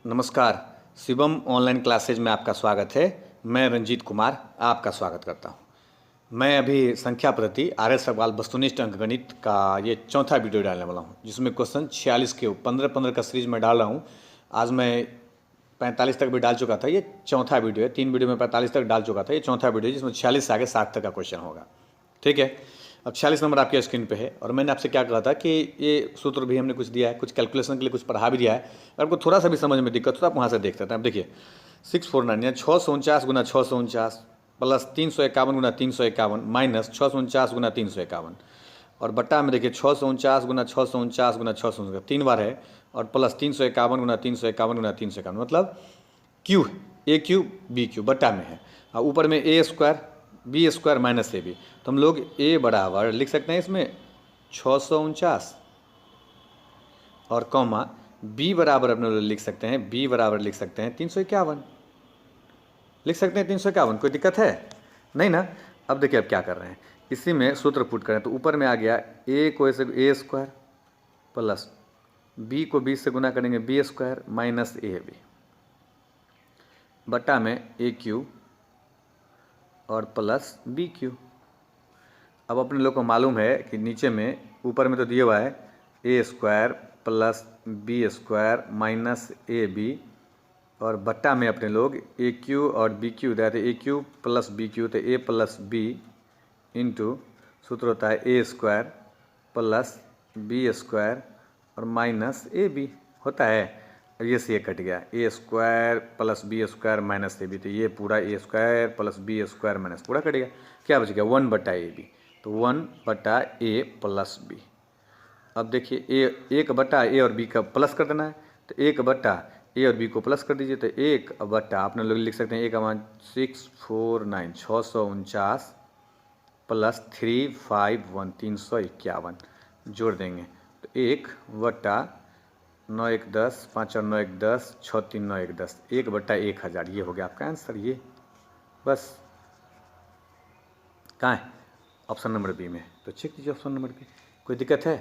नमस्कार। Shivam online classes में आपका स्वागत है। मैं रंजीत कुमार आपका स्वागत करता हूं। मैं अभी संख्या प्रति आर्य सवाल वस्तुनिष्ठ अंकगणित का ये चौथा वीडियो डालने वाला हूं, जिसमें क्वेश्चन 46 के 15-15 का सीरीज में डाल रहा हूं। आज मैं 45 तक भी डाल चुका था, ये चौथा वीडियो है। 3 वीडियो में 45 तक डाल चुका था, ये चौथा वीडियो है जिसमें 46 से आगे 60 तक का क्वेश्चन होगा। ठीक है, अब 46 नंबर आपके स्क्रीन पे है और मैंने आपसे क्या कहा था कि ये सूत्र भी हमने कुछ दिया है, कुछ कैलकुलेशन के लिए कुछ पढ़ा भी दिया है। अगर आपको थोड़ा सा भी समझ में दिक्कत हो तो आप वहाँ से देख सकते हैं। अब देखिए 649 या 649 गुना 649 प्लस 351 गुना 351 माइनस 649 गुना 351 और बट्टा में देखिए 649 गुना 649 गुना 649 3 बार है और प्लस 351 गुना 351 गुना 351 मतलब cube A cube B cube बट्टा में है और ऊपर में A square B square minus A B. तो हम लोग ए बराबर लिख सकते हैं इसमें 649 और कॉमा बी बराबर अपने लोग लिख सकते हैं, बी बराबर लिख सकते हैं 351, लिख सकते हैं 351। कोई दिक्कत है नहीं ना। अब देखिए अब क्या कर रहे हैं, इसी में सूत्र पुट करें तो ऊपर में आ गया ए को ऐसे ए स्क्वायर प्लस बी को बी से गुना करेंगे B square minus A B बट्टा में ए क्यू और प्लस बी क्यू। अब अपने लोग को मालूम है कि नीचे में ऊपर में तो दिया हुआ है A square plus B square minus A B और बट्टा में अपने लोग ए क्यू और बी क्यू दिया था, A cube plus B cube तो ए प्लस बी इंटू सूत्र होता है A square plus B square और माइनस ए बी होता है। ये से ये कट गया, A square plus B square minus A B, तो ये पूरा A square plus B square minus पूरा कट गया। क्या बच गया 1 बटा ए बी, तो 1 बटा ए प्लस बी। अब देखिए ए 1 बटा ए और बी का प्लस कर देना है, तो 1 बटा ए और बी को प्लस कर दीजिए, तो 1 बटा आपने लोग लिख सकते हैं 649 649 प्लस 351 351 जोड़ देंगे तो 1 बटा 9 1 10 5 और 9 1 10 6 3 9 1 10 1 बटा 1000। ये हो गया आपका आंसर। ये बस कहाँ है ऑप्शन नंबर बी में, तो चेक कीजिए ऑप्शन नंबर बी। कोई दिक्कत है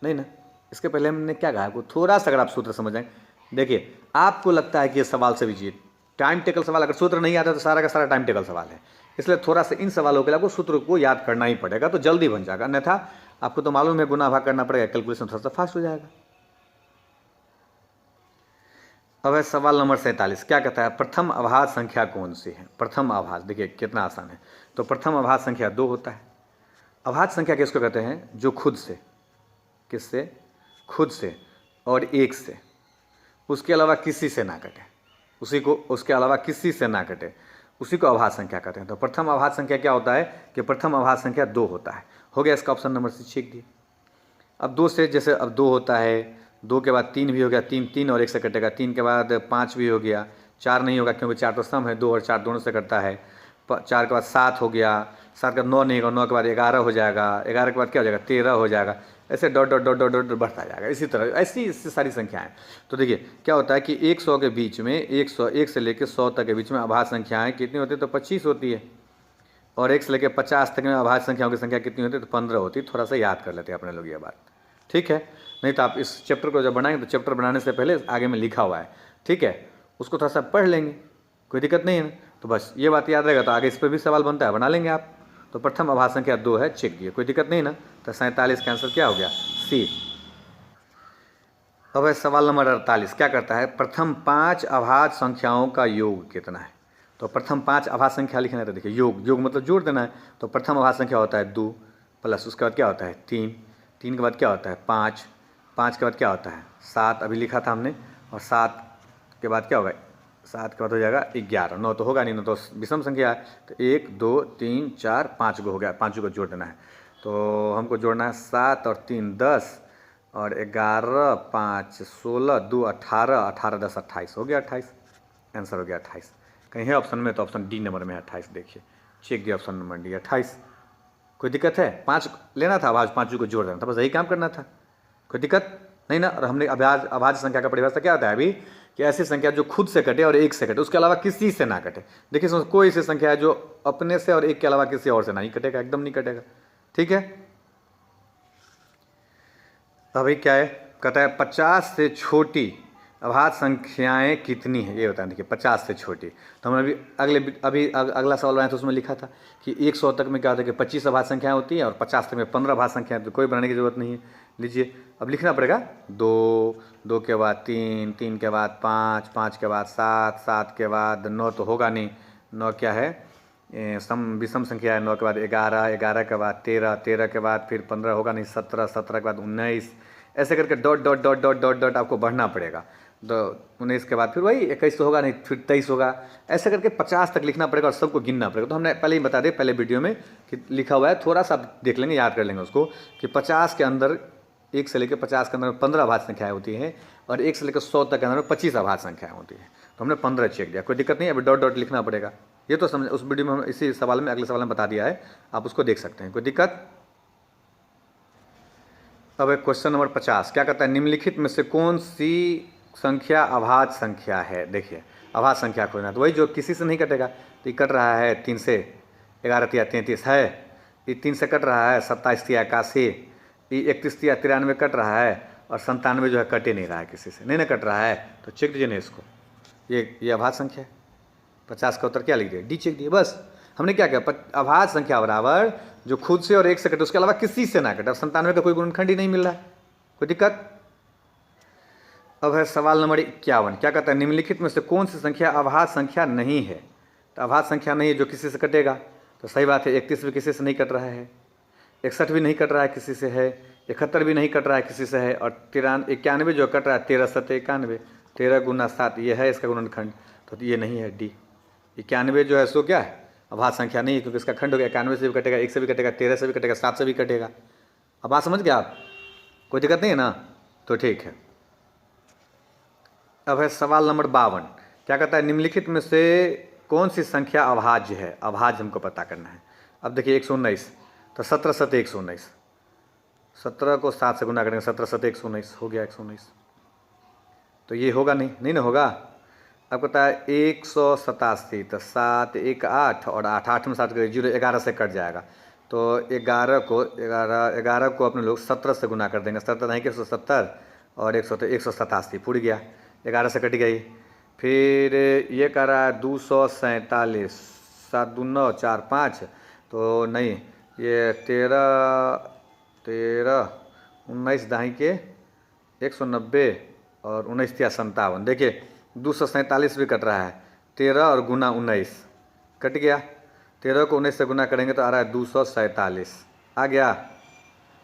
नहीं ना। इसके पहले हमने क्या कहा, आपको थोड़ा सा अगर आप सूत्र समझ आए। देखिए आपको लगता है कि ये सवाल से भी टाइम टेबल सवाल, अगर सूत्र नहीं आता तो सारा का सारा टाइम टेबल सवाल है, इसलिए थोड़ा सा इन सवालों के लिए आपको सूत्र को याद करना ही पड़ेगा, तो जल्दी बन जाएगा। अन्यथा आपको तो मालूम है गुना भाग करना पड़ेगा, कैलकुलेशन थोड़ा सा फास्ट हो जाएगा। अब है सवाल नंबर 47। क्या कहता है, प्रथम अभाज्य संख्या कौन सी है। प्रथम अभाज्य देखिए कितना आसान है। तो प्रथम अभाज्य संख्या 2 होता है। अभाज्य संख्या किसको कहते हैं, जो खुद से, किससे, खुद से और एक से, उसके अलावा किसी से ना कटे, उसी को उसके अलावा किसी से ना कटे, उसी को अभाज्य संख्या कहते हैं। तो प्रथम अभाज्य संख्या क्या होता है कि प्रथम अभाज्य संख्या 2 होता है। हो गया इसका ऑप्शन नंबर सी चेक दिए। अब 2 से जैसे अब 2 होता है, 2 के बाद 3 भी हो गया, 3 3 और 1 से कटेगा, 3 के बाद 5 भी हो गया, 4 नहीं होगा क्योंकि 4 तो सम है, 2 और 4 दोनों से कटता है। 4 के बाद 7 हो गया, 7 का 9 नहीं होगा, 9 के बाद 11 हो जाएगा, 11 के बाद क्या हो जाएगा 13 हो जाएगा, ऐसे dot dot dot dot dot बढ़ता जाएगा। इसी तरह ऐसी सारी संख्याएं। तो देखिए क्या होता है कि 100 के बीच में 1 से लेकर 100 तक के बीच में अभाज्य संख्याएं कितनी होती है, तो 25 होती है। और 1 से लेकर 50 तक में अभाज्य संख्याओं की संख्या कितनी होती है, तो 15 होती है। थोड़ा सा याद कर लेते हैं अपने लोग ये बात, ठीक है। नहीं तो आप इस चैप्टर को जब बनाएंगे तो चैप्टर बनाने से पहले आगे में लिखा हुआ है, ठीक है, उसको थोड़ा सा पढ़ लेंगे, कोई दिक्कत नहीं है ना। तो बस ये बात याद रहेगा, तो आगे इस पर भी सवाल बनता है, बना लेंगे आप। तो प्रथम अभाज्य संख्या 2 है, चेक दिए, कोई दिक्कत नहीं ना। तो 47 का आंसर क्या हो गया, सी। अब है सवाल नंबर 48। क्या करता है, प्रथम 5 अभाज्य संख्याओं का योग कितना है। तो प्रथम 5 अभाज्य संख्या लिखना है, तो देखिए योग मतलब जोड़ देना है। तो प्रथम अभाज्य संख्या होता है 2 प्लस उसके बाद क्या होता है 3, 3 के बाद क्या होता है 5, 5 के बाद क्या होता है 7, अभी लिखा था हमने, और 7 के बाद क्या होगा, 7 के बाद हो जाएगा 11, 9 तो होगा नहीं, 9 तो विषम संख्या है। तो 1 2 3 4 5 को हो गया, 5 को जोड़ देना है। तो हमको जोड़ना है 7 और 3 10 और 11 5 16 2 18 18 10 28 हो गया 28। आंसर हो गया 28। कहीं है ऑप्शन में, तो ऑप्शन डी नंबर में है 28। देखिए चेक दिया ऑप्शन नंबर डी 28। कोई दिक्कत है, 5 लेना था, अभाज्य 5 को जोड़ देना था, बस यही काम करना था, कोई दिक्कत नहीं ना। और हमने अभाज्य संख्या का परिभाषा क्या होता है अभी, कि ऐसी संख्या जो खुद से कटे और एक से कटे, उसके अलावा किसी से ना कटे। देखिए इसमें कोई ऐसी संख्या है जो अपने से और एक के अलावा किसी और से नहीं कटेगा, एकदम नहीं कटेगा, ठीक है। अभी क्या है, कहता है 50 से छोटी अभाज्य संख्याएं कितनी हैं ये बताएं। देखिए 50 से छोटी। तो हमने अगला सवाल बनाया था, उसमें लिखा था कि 100 तक में क्या होता है कि 25 अभाज्य संख्याएं होती हैं और 50 तक में 15 अभाज्य संख्याएं। तो कोई बनाने की जरूरत नहीं है। लीजिए अब लिखना पड़ेगा 2, 2 के बाद 3, 3 के बाद 5, 5 के बाद 7, 7 के बाद 9 तो होगा नहीं, 9 क्या है विषम संख्या है। 9 के बाद 11, 11 के बाद 13, 13 के बाद फिर 15 होगा नहीं, 17, 17 के बाद 19, ऐसे करके dot dot dot dot dot dot आपको बढ़ना पड़ेगा। तो 19 के बाद फिर वही 21 तो होगा नहीं, फिर 23 होगा, ऐसे करके 50 तक लिखना पड़ेगा और सबको गिनना पड़ेगा। तो हमने पहले ही बता दें पहले वीडियो में कि लिखा हुआ है, थोड़ा सा आप देख लेंगे, याद कर लेंगे उसको कि 50 के अंदर 1 से लेकर 50 के अंदर 15 अभाज्य संख्याएं होती हैं और 1 से लेकर 100 तक के अंदर 25 अभाज्य संख्याएं होती हैं। तो हमने 15 चेक दिया, कोई दिक्कत नहीं है। अभी डॉट डॉट लिखना पड़ेगा, ये तो समझ उस वीडियो में हम इसी सवाल में अगले सवाल में बता दिया है, आप उसको देख सकते हैं, कोई दिक्कत। अब एक क्वेश्चन नंबर 50 क्या कहता है, निम्नलिखित में से कौन सी संख्या अभाज्य संख्या है। देखिए अभाज्य संख्या खोजना, तो वही जो किसी से नहीं कटेगा। तो ये कट रहा है 3 से, 11 तिया 33 है, ये 3 से कट रहा है 27 तिया 81, ये 31 तिया 93 कट रहा है और 97 जो है कटे नहीं रहा है, किसी से नहीं ना कट रहा है। तो चेक दीजिए ना इसको, ये अभाज्य संख्या है। 50 का उत्तर क्या लिख दिया, डी चेक दिए। बस हमने क्या किया, अभाज्य संख्या बराबर जो खुद से और 1 से कटे, उसके अलावा किसी से ना कटे। अब 97 का कोई गुणनखंड ही नहीं मिल रहा है, कोई दिक्कत। अब है सवाल नंबर 51 क्या कहता है, निम्नलिखित में से कौन सी संख्या अभाज्य संख्या नहीं है। तो अभाज्य संख्या नहीं है जो किसी से कटेगा, तो सही बात है। 31 भी किसी से नहीं कट रहा है, 61 भी नहीं कट रहा है किसी से है, 71 भी नहीं कट रहा है किसी से है, और 91 जो कट रहा है 13 7 91, 13 गुना 7 ये है इसका गुणनखंड, तो ये नहीं है डी। 91 जो है सो क्या है, अभाज्य संख्या नहीं है, क्योंकि इसका खंड हो गया। 91 से भी कटेगा, 1 से भी कटेगा, 13 से भी कटेगा, 7 से भी कटेगा। अब बात समझ गया आप, कोई दिक्कत नहीं है ना, तो ठीक है। अब है सवाल नंबर 52 क्या कहता है, निम्नलिखित में से कौन सी संख्या अभाज्य है। अभाज्य हमको पता करना है। अब देखिए 119, तो 17 7 119, 17 को 7 से गुना करेंगे, 17 7 119 हो गया 119। तो ये होगा नहीं, नहीं ना होगा। अब कहता है 187, तो 7 1 8 और 8 8 में 7 0 11 से कट जाएगा। तो 11 को अपने लोग 17 से गुना कर देंगे, 17 नहीं कि 170 और 187 पूरी गया, 11 से कट गई। फिर ये कह रहा है 247, 7 2 9 4 5, तो नहीं ये 13 19 दाही के 190 और 19 या 57। देखिए 247 भी कट रहा है, 13 और गुना 19 कट गया, 13 को 19 से गुना करेंगे तो आ रहा है 247 आ गया,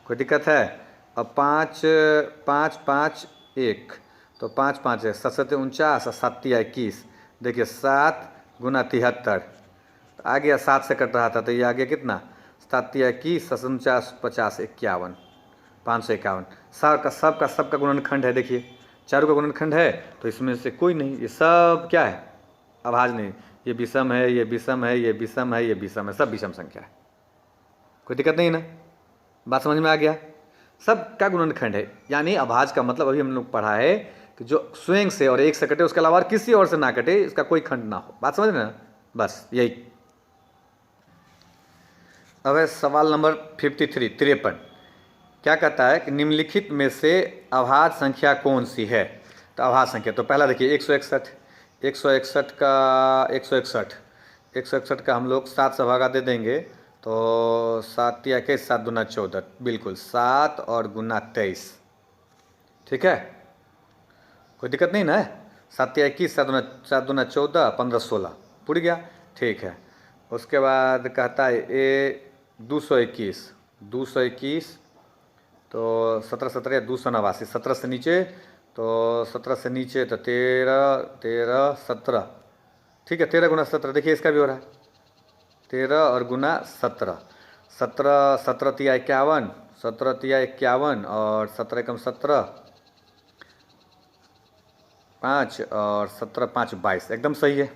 कोई दिक्कत है। अब 5 5 5 1, तो 5 5 है 7 7 49 और 7 21। देखिए 7 गुना 73 तो आ गया, 7 से कट रहा था तो ये आ गया कितना, 7 21 7 49 50 51 551। सबका गुणनखंड है। देखिए चारों का गुणनखंड है, तो इसमें से कोई नहीं, ये सब क्या है, अभाज्य नहीं। ये विषम है, ये विषम है, ये विषम है, ये विषम है, सब विषम संख्या है, कोई दिक्कत नहीं ना, बात समझ में आ गया। सब का गुणनखंड है, यानी अभाज्य का मतलब अभी हम लोग पढ़ा है कि जो स्वयं से और 1 से कटे, उसके अलावा और किसी और से ना कटे, इसका कोई खंड ना हो। बात समझ रहे ना, बस यही। अब है सवाल नंबर 53 क्या कहता है कि निम्नलिखित में से अभाज्य संख्या कौन सी है। तो अभाज्य संख्या, तो पहला देखिए 161 का हम लोग 7 से भागा दे देंगे, तो 7 या 21 7 दूना 14, बिल्कुल 7 और गुना 23, ठीक है, कोई दिक्कत नहीं ना। 7 या 21 7 दूना 14 15 16 पूरी गया, ठीक है। उसके बाद कहता है ये 221 तो 17 17 289, 17 से नीचे, तो 17 से नीचे तो 13 17, ठीक है। 13 गुना 17, देखिए इसका भी हो रहा है 13 और गुना 17, 17 तिया 51, 17 तिया 51 और 17 एकम 17 5 और 17 5 22, एकदम सही है।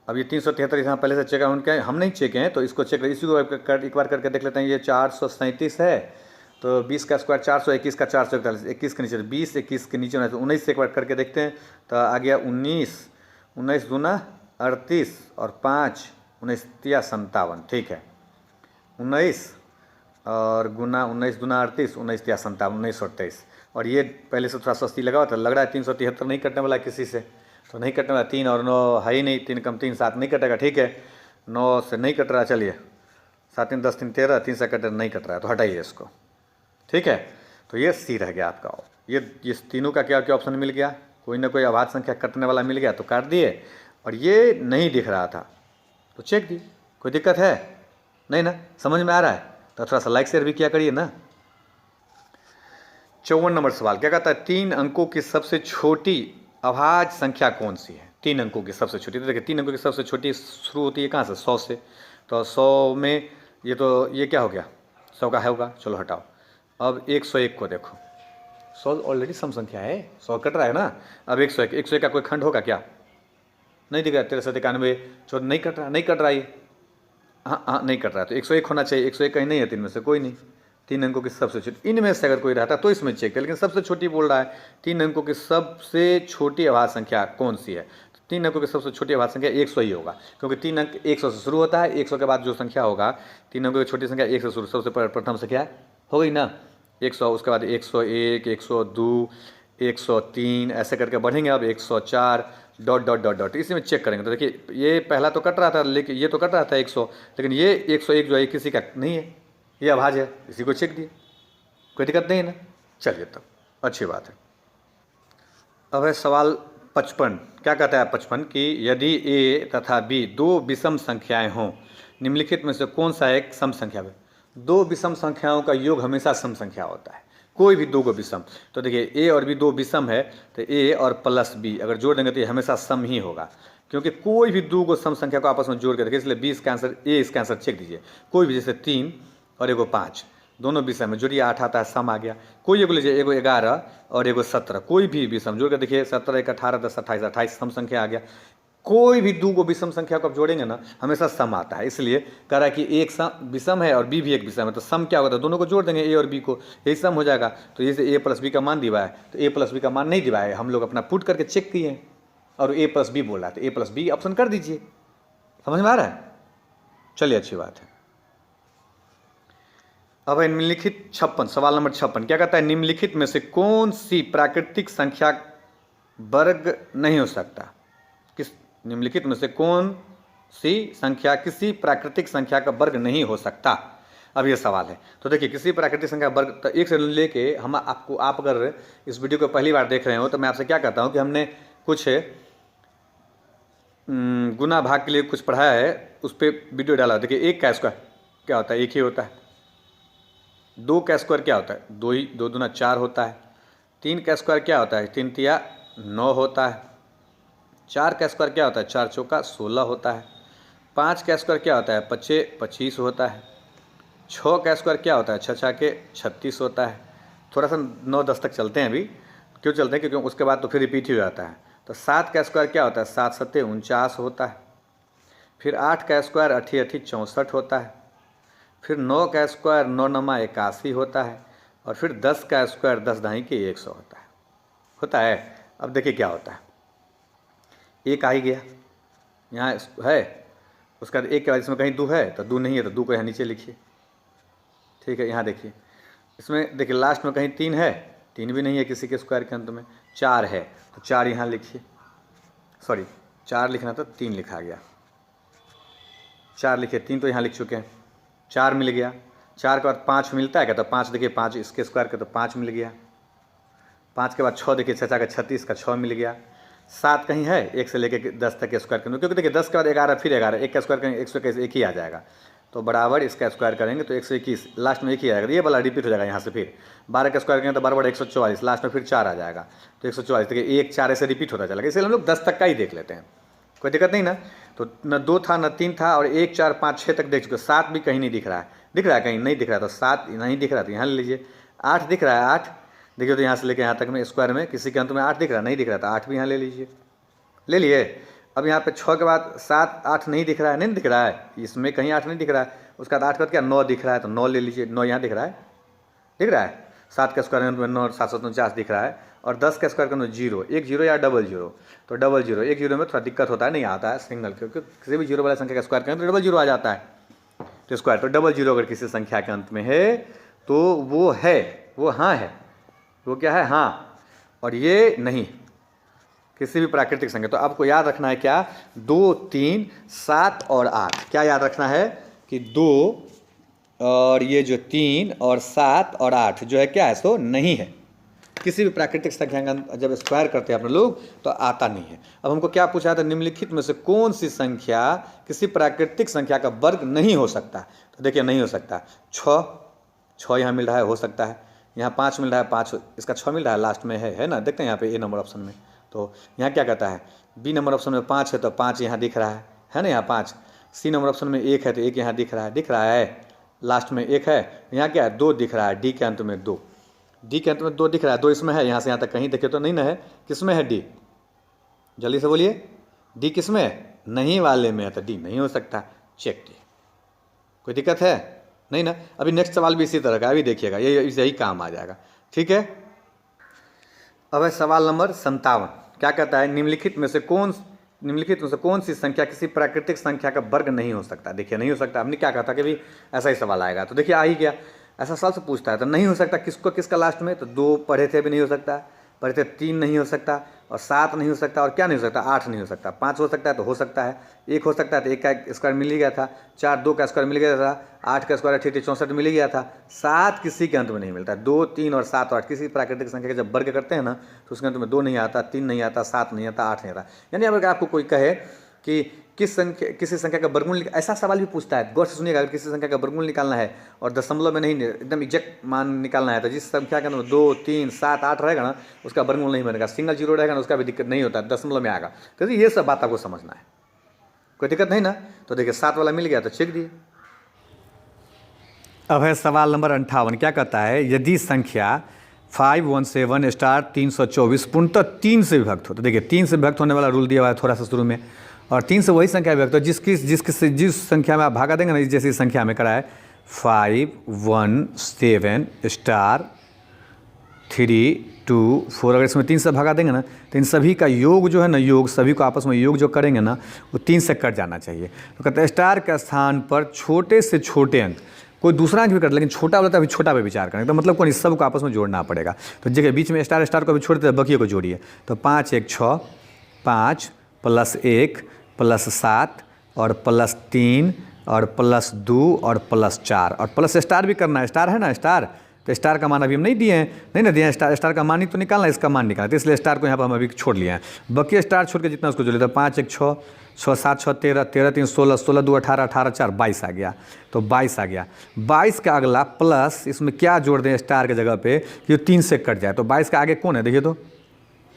अब ये 373 यहाँ पहले से चेक उनके हम नहीं चेके हैं, तो इसको चेक इसी को एक बार करके देख लेते हैं। ये 437 है, तो 20 का स्क्वायर 421 का 441, 21 के नीचे 20, 21 के नीचे 19 से एक बार करके देखते हैं, तो आ गया 19 दूना 38 और 5 19 तिया 57, ठीक है। 19 और गुना 19 दूना 38 19 तिया 57 19 और 23, और ये पहले से थोड़ा सस्ती लगा हुआ था, लग रहा है 373 नहीं कटने वाला किसी से, तो नहीं कटने वाला। 3 और 9 है ही नहीं, 3 कम 3 7 नहीं कटेगा, ठीक है। 9 से नहीं कट रहा, चलिए 7 3 10 3 13, 3 से कट नहीं कट रहा है तो हटाइए इसको, ठीक है। तो ये सी रह गया आपका। ये तीनों का क्या क्या ऑप्शन मिल गया, कोई ना कोई अभाज्य संख्या कटने वाला मिल गया तो काट दिए, और ये नहीं दिख रहा था तो चेक दिए। कोई दिक्कत है नहीं ना, समझ में आ रहा है तो थोड़ा सा लाइक शेयर भी किया करिए ना। 54 नंबर सवाल क्या कहता है, 3 अंकों की सबसे छोटी अभाज्य संख्या कौन सी है। 3 अंकों की सबसे छोटी, तो देखिए 3 अंकों की सबसे छोटी शुरू होती है कहाँ से, 100 से। तो 100 में ये क्या हो गया, 100 का है होगा, चलो हटाओ। अब 101 को देखो, 100 ऑलरेडी सम संख्या है, 100 कट रहा है ना। अब 101 का कोई खंड होगा क्या, नहीं दिख रहा। 63 91 14 नहीं कट रहा, नहीं कट रहा ये, हाँ नहीं कट रहा है तो 101 होना चाहिए। 101 कहीं नहीं है, 3 में से कोई नहीं। 3 अंकों की सबसे छोटी, इनमें से अगर कोई रहता तो इसमें चेक है, लेकिन सबसे छोटी बोल रहा है। 3 अंकों की सबसे छोटी अभाज्य संख्या कौन सी है, तो 3 अंकों की सबसे छोटी अभाज्य संख्या 100 ही होगा, क्योंकि 3 अंक 100 से शुरू होता है। 100 के बाद जो संख्या होगा, 3 अंकों की छोटी संख्या 1 से शुरू, सबसे प्रथम संख्या हो गई ना 100, उसके बाद 101 102 103 ऐसे करके बढ़ेंगे। अब 104 डॉट डॉट डॉट डॉट, इसी में चेक करेंगे तो देखिए ये पहला तो कट रहा था, लेकिन ये तो कट रहा था 100, लेकिन ये 101 जो है किसी का नहीं है, ये अभाज्य है, इसी को चेक दिए, कोई दिक्कत नहीं है ना। चलिए तब अच्छी बात है। अब है सवाल 55, क्या कहता है 55 कि यदि ए तथा बी 2 विषम संख्याएं हों, निम्नलिखित में से कौन सा एक सम संख्या है। 2 विषम संख्याओं का योग हमेशा सम संख्या होता है, कोई भी 2 को विषम। तो देखिए ए और बी 2 विषम है, तो ए और प्लस बी अगर जोड़ देंगे तो ये हमेशा सम ही होगा, क्योंकि कोई भी 2 को सम संख्या को आपस में जोड़ के देखिए, इसलिए बी इसका आंसर, ए इसका आंसर चेक दीजिए। कोई भी, जैसे 3 और एगो 5 दोनों विषम में जोड़िए, 8 आता है, सम आ गया। कोई एगो लीजिए, एगो 11 और एगो 17, कोई भी विषम जोड़ के देखिए, 17 1 18 10 28 28 सम संख्या आ गया। कोई भी 2 को विषम संख्या को आप जोड़ेंगे ना हमेशा सम आता है, इसलिए कह रहा है कि एक सम विषम है और बी भी एक विषम है, तो सम क्या होगा, तो दोनों को जोड़ देंगे ए और बी को, यही सम हो जाएगा। तो जैसे ए प्लस बी का मान दिया है, तो ए प्लस बी का मान नहीं दिया है, हम लोग अपना पुट करके चेक किए हैं और ए प्लस बी बोला है, तो ए प्लस बी ऑप्शन कर दीजिए। समझ में आ रहा है, चलिए अच्छी बात है। अब है निम्नलिखित 56, सवाल नंबर 56 क्या कहता है, निम्नलिखित में से कौन सी प्राकृतिक संख्या वर्ग नहीं हो सकता। किस निम्नलिखित में से कौन सी संख्या किसी प्राकृतिक संख्या का वर्ग नहीं हो सकता। अब ये सवाल है, तो देखिए किसी प्राकृतिक संख्या वर्ग, तो एक से लेके हम आपको, आप अगर इस वीडियो को पहली बार देख रहे हो तो मैं आपसे क्या कहता हूँ कि हमने कुछ गुना भाग के लिए कुछ पढ़ाया है, उस पर वीडियो डाला। देखिए 1 का स्क्वायर क्या होता है, 1 ही होता है। 2 का स्क्वायर क्या होता है, 2 ही, 2 दूना 4 होता है। 3 का स्क्वायर क्या होता है, 3 तिया 9 होता है। 4 का स्क्वायर क्या होता है, 4 चौका 16 होता है। 5 का स्क्वायर क्या होता है, 5 25 होता है। 6 का स्क्वायर क्या होता है, 6 6 के 36 होता है। थोड़ा सा 9 10 तक चलते हैं अभी, क्यों चलते हैं, क्योंकि उसके बाद तो फिर रिपीट ही हो जाता है। तो 7 का स्क्वायर क्या होता है, 7 7 49 होता है। फिर 8 का स्क्वायर 8 8 64 होता है। फिर 9 का स्क्वायर 9 9 81 होता है। और फिर 10 का स्क्वायर 10 ढाई के 100 होता है। अब देखिए क्या होता है, 1 आ ही गया यहाँ है, उसका 1 के बाद इसमें कहीं 2 है, तो 2 नहीं है तो 2 को यहाँ नीचे लिखिए, ठीक है। यहाँ देखिए इसमें देखिए लास्ट में कहीं 3 है, 3 भी नहीं है किसी के स्क्वायर के अंत में। 4 है तो 4 यहाँ लिखिए, सॉरी 4 लिखना था, 3 लिखा गया। 4 लिखिए, 3 तो यहाँ लिख चुके हैं, 4 मिल गया। 4 के बाद 5 मिलता है क्या, तो 5 देखिए, 5 इसके स्क्वायर का तो 5 मिल गया। 5 के बाद 6 देखिए, 6 का 36 का 6 मिल गया। 7 कहीं है, 1 से लेकर 10 तक के स्क्वायर करेंगे, क्योंकि देखिए 10 के बाद 11 फिर 11, 1 का स्क्वायर करेंगे 121 1 ही आ जाएगा, तो बराबर इसका स्क्वायर करेंगे तो 121, लास्ट में 1 ही आएगा, ये वाला रिपीट हो जाएगा यहाँ से। फिर 12 का स्क्वायर करेंगे तो बराबर 144, लास्ट में फिर 4 आ जाएगा, तो 144 देखिए 1 4 ऐसे रिपीट होता चलेगा, इसलिए हम लोग 10 तक का ही देख लेते हैं, कोई दिक्कत नहीं ना। तो न 2 था न 3 था, और 1 4 5 6 तक देख चुके। 7 भी कहीं नहीं दिख रहा है, दिख रहा है कहीं नहीं दिख रहा, तो 7 नहीं दिख रहा तो यहाँ ले लीजिए। 8 दिख रहा है, 8 देखिए तो यहाँ से लेकर यहाँ तक में स्क्वायर में किसी के अंत में 8 दिख रहा है, नहीं दिख रहा था, 8 भी यहाँ ले लीजिए, ले लिए। अब यहाँ पे 6 के बाद 7 8 नहीं दिख रहा है, नहीं दिख रहा है, इसमें कहीं 8 नहीं दिख रहा है। उसका बाद 8 के बाद क्या 9 दिख रहा है, तो 9 ले लीजिए, 9 यहाँ दिख रहा है, दिख रहा है। 7 का स्क्वायर में 9 7 49 दिख रहा है, और 10 का स्क्वायर करना 0, 1 0 या डबल 0, तो डबल 0 1 0 में थोड़ा दिक्कत होता है, नहीं आता है सिंगल, क्योंकि किसी भी 0 वाला संख्या का स्क्वायर करें तो डबल 0 आ जाता है, तो स्क्वायर, तो डबल 0 अगर किसी संख्या के अंत में है तो वो है, वो हाँ है, वो क्या है, हाँ, और ये नहीं, किसी भी प्राकृतिक संख्या। तो आपको याद रखना है क्या, 2, 3, 7 और 8। क्या याद रखना है कि 2 और ये जो 3 और 7 और 8 जो है क्या है, सो नहीं है। किसी भी प्राकृतिक संख्या का जब स्क्वायर करते हैं अपने लोग तो आता नहीं है। अब हमको क्या पूछा था, निम्नलिखित में से कौन सी संख्या किसी प्राकृतिक संख्या का वर्ग नहीं हो सकता। तो देखिए नहीं हो सकता, 6 यहाँ मिल रहा है, हो सकता है। यहाँ 5 मिल रहा है, 5, इसका 6 मिल रहा है, लास्ट में है ना, देखते हैं यहाँ पे ए नंबर ऑप्शन में। तो यहाँ क्या कहता है, बी नंबर ऑप्शन में 5 है तो 5 यहाँ दिख रहा है ना, यहाँ 5। सी नंबर ऑप्शन में 1 है तो 1 यहाँ दिख रहा है, लास्ट में 1 है। यहाँ क्या है, 2 दिख रहा है, डी के अंत में 2, डी के अंत में 2 दिख रहा है, 2 इसमें है, यहाँ से यहाँ तक कहीं देखे तो नहीं ना है। किस में है डी, जल्दी से बोलिए, डी किस में है, नहीं वाले में है, तो डी नहीं हो सकता। चेक डी, कोई दिक्कत है नहीं ना। अभी नेक्स्ट सवाल भी इसी तरह का, अभी देखिएगा, यही काम आ जाएगा, ठीक है। अब है सवाल नंबर 57। क्या कहता है, निम्नलिखित में से कौन सी संख्या किसी प्राकृतिक संख्या का वर्ग नहीं हो सकता। देखिए नहीं हो सकता, हमने क्या कहा था कि भी ऐसा ही सवाल आएगा, तो देखिए आ ही गया। ऐसा सवाल से पूछता है तो नहीं हो सकता, किसका लास्ट में, तो 2 पढ़े थे भी नहीं हो सकता, पढ़े थे 3 नहीं हो सकता, और 7 नहीं हो सकता, और क्या नहीं हो सकता, 8 नहीं हो सकता। 5 हो सकता है तो हो सकता है, 1 हो सकता है तो 1 का स्क्वायर मिल ही गया था, 4 2 का स्क्वायर मिल गया था, 8 का स्क्वायर 64 मिल ही गया था। 7 किसी के अंत में नहीं मिलता, 2 3 और 7 और 8 किसी प्राकृतिक संख्या का जब वर्ग करते हैं ना तो उसके अंत में 2 नहीं आता, 3 नहीं आता, 7 नहीं आता, 8 नहीं आता। यानी अगर आपको कोई कहे कि किसी संख्या का वर्गमूल, ऐसा सवाल भी पूछता है, गौर से सुनिएगा, अगर किसी संख्या का वर्गमूल निकालना है और दशमलव में नहीं, एकदम एग्जैक्ट मान निकालना है, तो जिस संख्या के अंदर 2 3 7 8 रहेगा ना उसका वर्गमूल नहीं बनेगा, सिंगल जीरो रहेगा ना उसका भी दिक्कत नहीं होता, दशमलव में आएगा। तो ये सब बात आपको समझना है, कोई दिक्कत नहीं ना। तो देखिए 7 वाला मिल गया तो चेक दिए। अब है सवाल नंबर 58। क्या कहता है, यदि संख्या 517 स्टार 324 पूर्णतः 3 से विभक्त हो। तो देखिए 3 से विभक्त होने वाला रूल दिया हुआ है थोड़ा सा शुरू में, और 3 से वही संख्या विभक्त हो जिस संख्या में आप भागा देंगे ना, जैसी संख्या में करा है 517 स्टार 3 2 4, अगर इसमें 3 से भागा देंगे ना तो इन सभी का योग जो है ना, योग सभी को आपस में योग जो करेंगे ना वो 3 से कट जाना चाहिए। तो कहते हैं स्टार के स्थान पर छोटे से छोटे अंक, कोई दूसरा अंक भी कर, लेकिन छोटा बोलता है, अभी छोटा पे विचार करें, तो मतलब कौन, इस सब को आपस में जोड़ना पड़ेगा। तो जगह बीच में स्टार को भी छोड़ देते, बकिए को जोड़िए। तो 5 1 6, 5 + 1 + 7 और +3 और +2 और +4 और प्लस स्टार भी करना है। स्टार है ना, स्टार, तो स्टार का मान अभी हम नहीं दिए हैं, नहीं ना दिए हैं, स्टार का मान ही तो निकालना है, इसका मान निकालना है, तो इसलिए स्टार को यहाँ पर हम अभी छोड़ लिए हैं। बाकी स्टार छोड़ के जितना उसको जोड़ लेते हैं, 5 1 6, 6 7 6 13, 13 3 16, 16 2 18, 18 4 22 आ गया। तो 22 आ गया। 22 का अगला प्लस, इसमें क्या जोड़ दें स्टार की जगह पे कि 3 से कट जाए। तो 22 का आगे कौन है, देखिए तो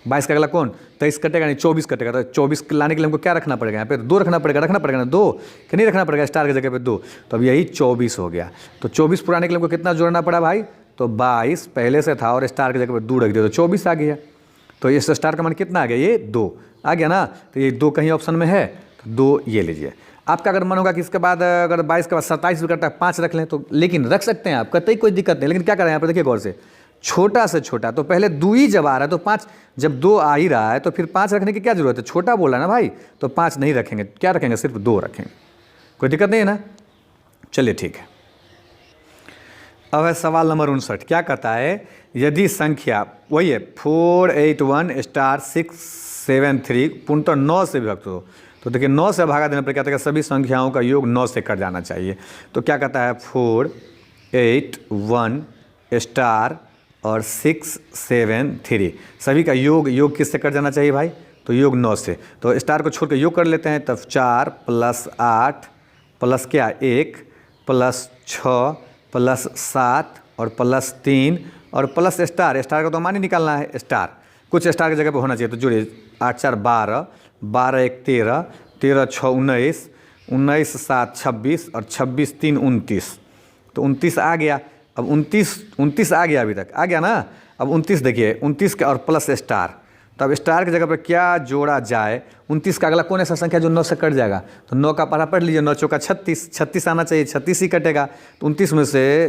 22 का अगला कौन, 23 कटेगा नहीं, 24 कटेगा। तो 24 लाने के लिए हमको क्या रखना पड़ेगा, यहाँ पे 2 रखना पड़ेगा ना, 2 कि नहीं रखना पड़ेगा, स्टार की जगह पे 2। तो अब यही 24 हो गया। तो 24 पुराने के लिए हमको कितना जोड़ना पड़ा भाई, तो 22 पहले से था और स्टार की जगह पे 2 रख दिया तो 24 आ गया। तो इस स्टार का मान कितना आ गया, ये 2 आ गया ना। तो ये 2 कहीं ऑप्शन में है, तो 2 ये लीजिए। आपका अगर मन होगा कि इसके बाद अगर 22 के बाद 27 भी करता है 5 रख लें, तो लेकिन रख सकते हैं आप, कतई कोई दिक्कत नहीं। लेकिन क्या करें यहाँ पर, देखिए गौर से, छोटा से छोटा, तो पहले 2 ही जब आ रहा है तो 5, जब 2 आ ही रहा है तो फिर 5 रखने की क्या जरूरत है, छोटा बोला ना भाई, तो 5 नहीं रखेंगे, क्या रखेंगे, सिर्फ 2 रखेंगे, कोई दिक्कत नहीं है ना। चलिए ठीक है। अब है सवाल नंबर 59। क्या कहता है, यदि संख्या वही है 481 स्टार 673 पूर्णतः 9 से विभक्त हो। तो देखिए 9 से भागा देने पर क्या कहता है, सभी संख्याओं का योग 9 से कट जाना चाहिए। तो क्या कहता है, 481 स्टार और 673 सभी का योग किससे कट जाना चाहिए भाई, तो योग 9 से। तो स्टार को छोड़ के योग कर लेते हैं, तब 4 + 8 प्लस क्या 1 + 6 + 7 और +3 और प्लस स्टार का तो मान ही निकालना है, स्टार कुछ स्टार की जगह पे होना चाहिए। तो जुड़िए, 8 4 12, 12 1 13, 13 6 19, 19 7 26 और 26 3 29। तो 29 आ गया। अब 29 आ गया, अभी तक आ गया ना। अब 29 देखिए, 29 का और प्लस स्टार, तो अब स्टार की जगह पर क्या जोड़ा जाए, 29 का अगला कौन ऐसा संख्या जो 9 से कट जाएगा, तो 9 का पढ़ा पढ़ लीजिए, 9 चौका 36, 36 आना चाहिए, 36 ही कटेगा। तो 29 में से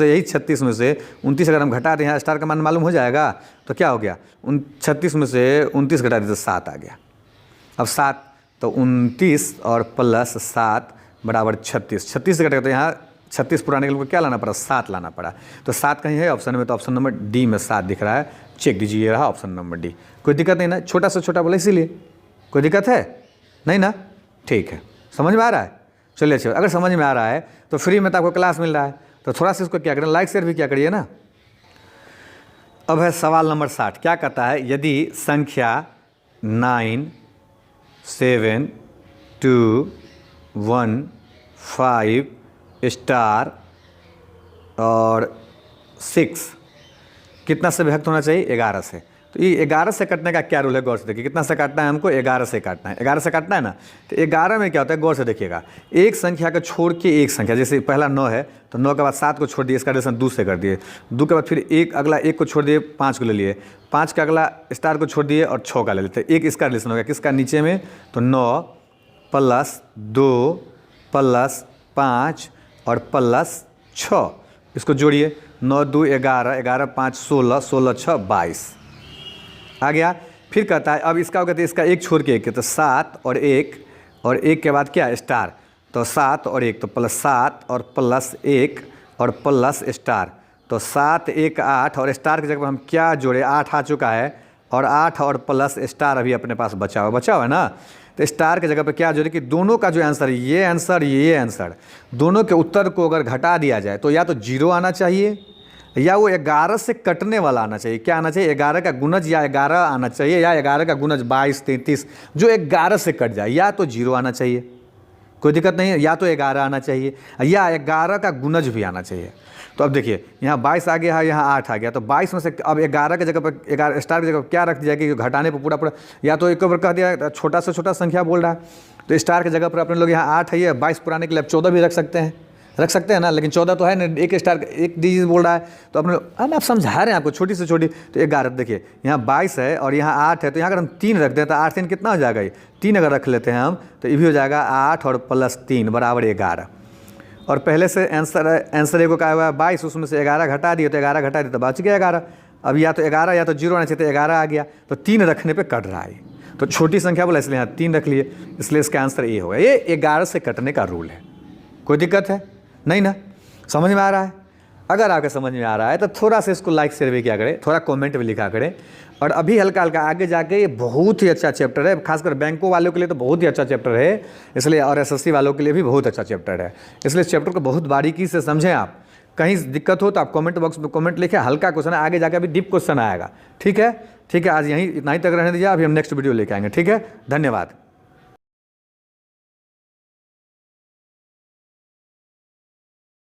यही 36 अगर हम घटा दें, यहाँ स्टार का मान मालूम हो जाएगा, तो क्या हो गया, 36 में से 29 घटा दें तो 7 आ गया। अब 7, तो 29 और +7 = 36, 36 से कटेगा तो यहाँ 36 पुराने के लिए क्या लाना पड़ा, 7 लाना पड़ा। तो 7 कहीं है ऑप्शन में, तो ऑप्शन नंबर डी में 7 दिख रहा है, चेक दीजिए, ये रहा ऑप्शन नंबर डी। कोई दिक्कत नहीं ना, छोटा से छोटा बोला इसीलिए, कोई दिक्कत है नहीं ना, ठीक है, समझ में आ रहा है। चलिए अच्छा, अगर समझ में आ रहा है तो फ्री में तो आपको क्लास मिल रहा है, तो थोड़ा सा इसको क्या करें, लाइक शेयर भी क्या करिए ना। अब है सवाल नंबर 60, क्या कहता है, यदि संख्या 9 7 2 1 5 स्टार और 6 कितना से विभक्त होना चाहिए, 11 से। तो ये 11 से काटने का क्या रूल है, गौर से देखिए, कितना से काटना है हमको, 11 से काटना है, 11 से काटना है ना। तो 11 में क्या होता है, गौर से देखिएगा, एक संख्या को छोड़ के एक संख्या, जैसे पहला 9 है तो 9 के बाद 7 को छोड़ दिए, इसका रिलेशन 2 से कर दिए, 2 के बाद फिर एक अगला 1 को छोड़ दिए, 5 को ले लिए, 5 का अगला स्टार को छोड़ दिए और 6 का ले लेते, एक इसका रिलेशन हो गया किसका, नीचे में, तो 9 + 2 + 5 और +6, इसको जोड़िए, 9 2 11, 11 5 16, 16 6 22 आ गया। फिर कहता है अब इसका हो गया, तो इसका एक छोड़ के एक, तो 7 और 1 और 1 के बाद क्या, स्टार, तो 7 और 1 तो +7 और +1 और प्लस स्टार, तो 7 1 8 और स्टार की जगह पर हम क्या जोड़े, 8 आ चुका है और 8 और प्लस स्टार अभी अपने पास बचा हुआ है ना। तो स्टार की जगह पर क्या जोड़े कि दोनों का जो आंसर, ये आंसर दोनों के उत्तर को अगर घटा दिया जाए तो या तो 0 आना चाहिए या वो 11 से कटने वाला आना चाहिए। क्या आना चाहिए, 11 का गुणज या 11 आना चाहिए, या 11 का गुणज 22 33 जो 11 से कट जाए, या तो 0 आना चाहिए, कोई दिक्कत नहीं है, या तो 11 आना चाहिए या 11 का गुणज भी आना चाहिए। तो अब देखिए यहाँ 22 आ गया है, यहाँ 8 आ गया, तो 22 में से अब 11 की जगह पर 11 स्टार की जगह पर क्या रख दिया कि घटाने पर पूरा या तो एक बार कह दिया छोटा से छोटा संख्या बोल रहा है, तो स्टार की जगह पर अपने लोग यहाँ 8 है, ये 22 पुराने के लिए 14 भी रख सकते हैं ना, लेकिन 14 तो है ना, एक स्टार एक डिजिट बोल रहा है, तो अपने आप समझा रहे हैं आपको, छोटी से छोटी, तो 11 देखिए यहाँ 22 है और यहाँ 8 है, तो यहाँ अगर हम 3 रख दें तो 8 3 कितना हो जाएगा, ये 3 अगर रख लेते हैं हम तो ये भी हो जाएगा 8 और +3 बराबर 11। और पहले से आंसर एक को कहा हुआ है 22, उसमें से 11 घटा दिए, तो 11 घटा दिए तो बच गया 11। अब या तो 11 या तो 0 आना चाहिए, तो 11 आ गया, तो 3 रखने पर कट रहा है, तो छोटी संख्या बोला इसलिए यहाँ 3 रख लिए, इसलिए इसका आंसर ये होगा। ये 11 से कटने का रूल है, कोई दिक्कत है नहीं ना, समझ में आ रहा है। अगर आपके समझ में आ रहा है तो थोड़ा सा इसको लाइक शेयर भी क्या करें, थोड़ा कमेंट भी लिखा करें। और अभी हल्का हल्का आगे जाके ये बहुत ही अच्छा चैप्टर है, खासकर बैंकों वालों के लिए तो बहुत ही अच्छा चैप्टर है, इसलिए और एसएससी वालों के लिए भी बहुत अच्छा चैप्टर है, इसलिए इस चैप्टर को बहुत बारीकी से समझें आप। कहीं दिक्कत हो तो आप कमेंट बॉक्स में कमेंट लिखें, हल्का क्वेश्चन है, आगे जाके अभी डीप क्वेश्चन आएगा। ठीक है, आज यहीं इतना ही तक रहने दीजिए, अभी हम नेक्स्ट वीडियो लेके आएंगे। ठीक है, धन्यवाद।